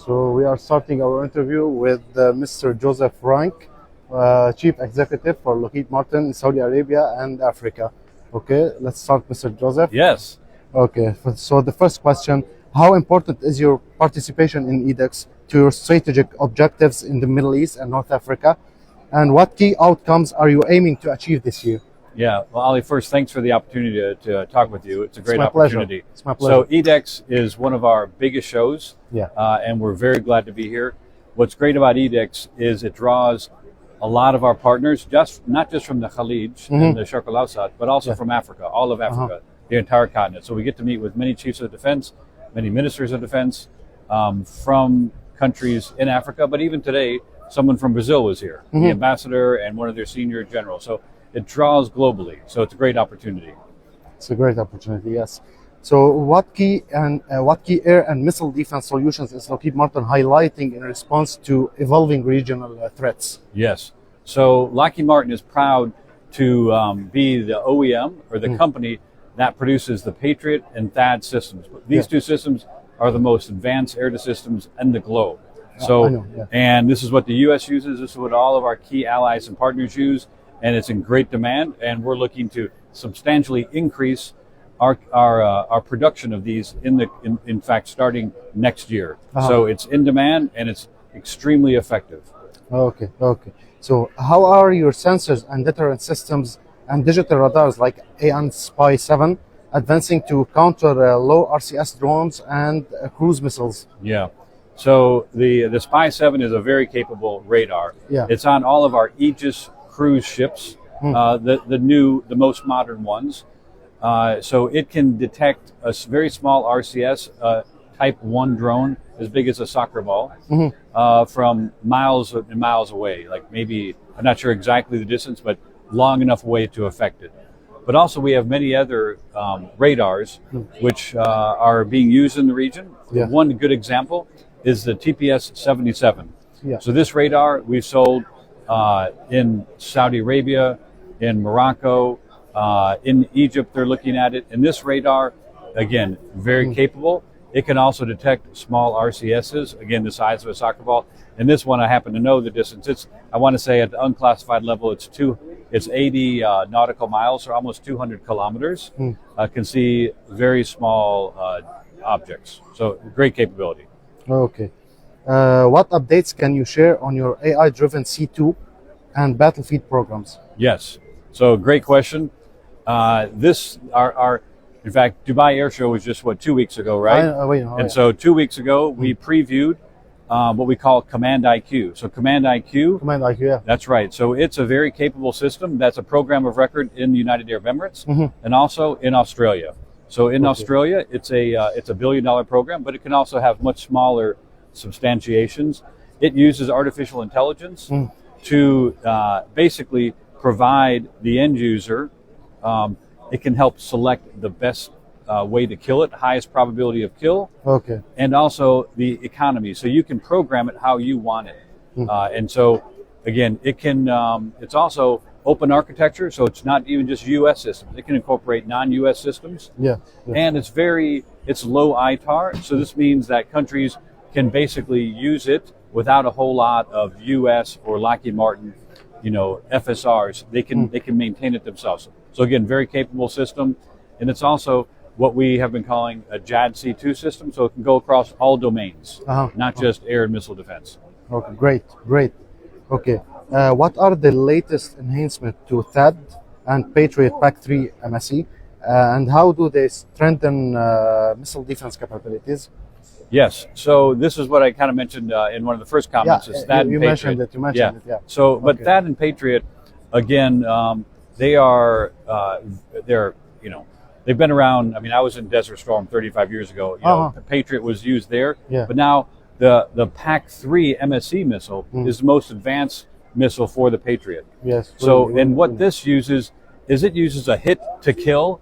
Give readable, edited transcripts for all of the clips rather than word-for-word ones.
So we are starting our interview with Mr. Joseph Rank, Chief Executive for Lockheed Martin in Saudi Arabia and Africa. Okay, let's start, Mr. Joseph. Yes. Okay, so the first question, how important is your participation in Edex to your strategic objectives in the Middle East and North Africa? And what key outcomes are you aiming to achieve this year? Yeah, well, Ali, first, thanks for the opportunity to talk with you. It's a great opportunity. It's my pleasure. So Edex is one of our biggest shows, Yeah. And we're very glad to be here. What's great about Edex is it draws a lot of our partners, not just from the Khalij and the Sharq al-Awsat, but also from Africa, all of Africa, the entire continent. So we get to meet with many chiefs of defense, many ministers of defense from countries in Africa, but even today, someone from Brazil was here, the ambassador and one of their senior generals. So it draws globally. So it's a great opportunity. It's a great opportunity, yes. So what key air and missile defense solutions is Lockheed Martin highlighting in response to evolving regional threats? Yes. So Lockheed Martin is proud to be the OEM or the company that produces the Patriot and THAAD systems. These two systems are the most advanced air systems in the globe. So, and this is what the U.S. uses. This is what all of our key allies and partners use, and it's in great demand. And we're looking to substantially increase our production of these in fact starting next year. So it's in demand and it's extremely effective. Okay. So how are your sensors and deterrent systems and digital radars like AN Spy 7 advancing to counter low RCS drones and cruise missiles? Yeah. So the Spy 7 is a very capable radar. Yeah. It's on all of our Aegis cruise ships, the most modern ones. So it can detect a very small RCS, type 1 drone as big as a soccer ball from miles and miles away. Like maybe, I'm not sure exactly the distance, but long enough away to affect it. But also we have many other radars which are being used in the region. One good example is the TPS-77. So this radar we've sold in Saudi Arabia, in Morocco, in Egypt they're looking at it. And this radar, again, very capable. It can also detect small RCSs, again, the size of a soccer ball. And this one, I happen to know the distance. I want to say at the unclassified level, it's 80 nautical miles, or almost 200 kilometers. Can see very small objects. So great capability. Okay. What updates can you share on your AI-driven C2 and battlefield programs? Yes. So great question. In fact, Dubai Air Show was just 2 weeks ago, right? So 2 weeks ago, we previewed what we call Command IQ. So Command IQ, yeah. That's right. So it's a very capable system. That's a program of record in the United Arab Emirates and also in Australia. So in Australia, it's a $1 billion program, but it can also have much smaller substantiations. It uses artificial intelligence to basically provide the end user. It can help select the best way to kill it, highest probability of kill, and also the economy. So you can program it how you want it. And so, again, it can. It's also open architecture, so it's not even just U.S. systems. It can incorporate non-U.S. systems. And it's low ITAR. So this means that countries can basically use it without a whole lot of U.S. or Lockheed Martin, FSRs. They can maintain it themselves. So again, very capable system, and it's also what we have been calling a JADC2 system. So it can go across all domains, not just air and missile defense. Okay, great. Okay, what are the latest enhancements to THAAD and Patriot PAC-3 MSE, and how do they strengthen missile defense capabilities? Yes. So this is what I kind of mentioned in one of the first comments. Is THAAD you and mentioned it. You mentioned it. Yeah. So, but THAAD and Patriot, again, they're they've been around. I mean, I was in Desert Storm 35 years ago. The Patriot was used there, but now the PAC-3 MSE missile is the most advanced missile for the Patriot. Yes. So, and what this uses is it uses a hit to kill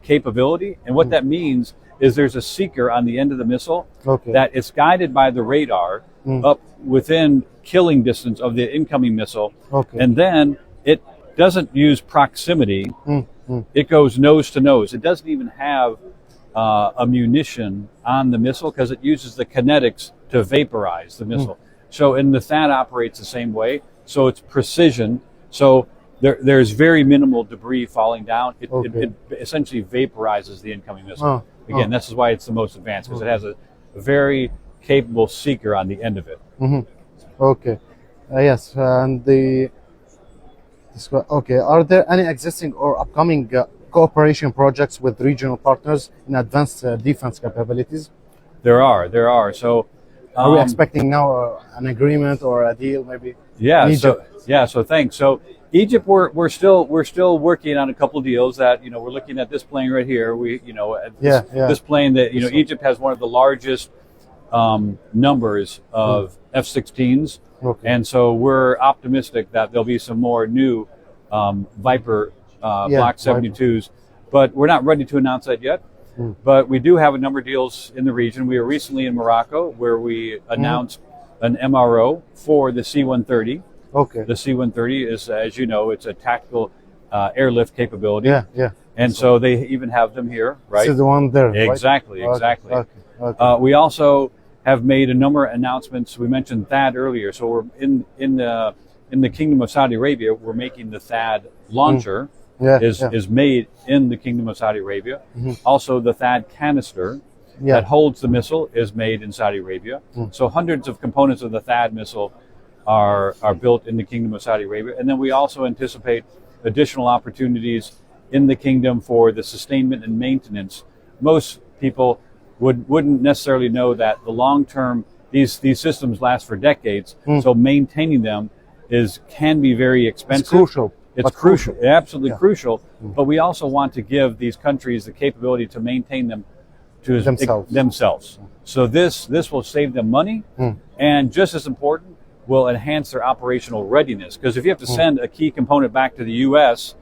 capability, and what that means is there's a seeker on the end of the missile that is guided by the radar up within killing distance of the incoming missile, and then it doesn't use proximity. It goes nose to nose. It doesn't even have a munition on the missile because it uses the kinetics to vaporize the missile. So, and the THAAD operates the same way. So it's precision. So there's very minimal debris falling down. It essentially vaporizes the incoming missile. Again, this is why it's the most advanced, because it has a very capable seeker on the end of it. Okay. Yes, and are there any existing or upcoming cooperation projects with regional partners in advanced defense capabilities? There are. So, are we expecting now an agreement or a deal, maybe? Yeah. So thanks. So Egypt, we're still working on a couple deals that we're looking at this plane right here. This plane that Egypt has one of the largest numbers of F-16s. And so we're optimistic that there'll be some more new Viper Block 72s, but we're not ready to announce that yet. But we do have a number of deals in the region. We were recently in Morocco, where we announced an MRO for the C-130. The C-130 is, as you know, it's a tactical airlift capability. And so they even have them here, right? This is the one there. Exactly. We also have made a number of announcements. We mentioned THAAD earlier. So we're in the Kingdom of Saudi Arabia. We're making the THAAD launcher. Is made in the Kingdom of Saudi Arabia. Also, the THAAD canister that holds the missile is made in Saudi Arabia. So hundreds of components of the THAAD missile are built in the Kingdom of Saudi Arabia. And then we also anticipate additional opportunities in the kingdom for the sustainment and maintenance. Most people wouldn't necessarily know that the long-term, these systems last for decades, so maintaining them can be very expensive. It's crucial. It's crucial, absolutely crucial. But we also want to give these countries the capability to maintain them to themselves. So this will save them money, and just as important, will enhance their operational readiness. Because if you have to send a key component back to the U.S.,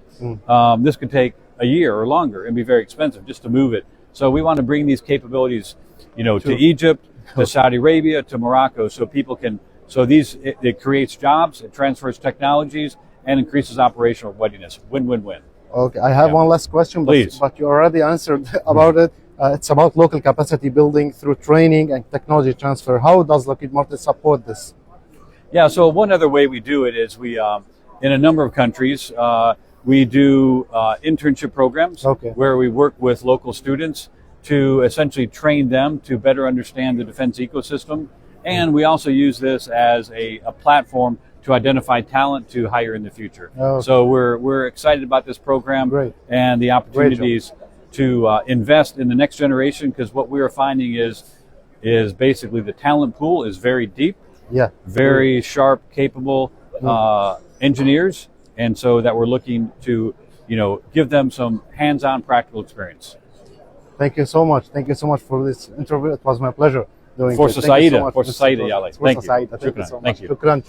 this could take a year or longer and be very expensive just to move it. So we want to bring these capabilities, to Egypt, to Saudi Arabia, to Morocco, so people can. So it creates jobs, it transfers technologies, and increases operational readiness. Win-win-win. Okay, I have one last question, but you already answered about it. It's about local capacity building through training and technology transfer. How does Lockheed Martin support this? Yeah, so one other way we do it is we, in a number of countries, we do internship programs where we work with local students to essentially train them to better understand the defense ecosystem. And we also use this as a platform to identify talent to hire in the future. So we're excited about this program and the opportunities to invest in the next generation, because what we are finding is basically the talent pool is very deep, very sharp, capable engineers, and so that we're looking to give them some hands-on practical experience. Thank you so much. Thank you so much for this interview. It was my pleasure. فرصة سعيدة يا الله. Thank you. Thank you so much. Thank you. شكرا.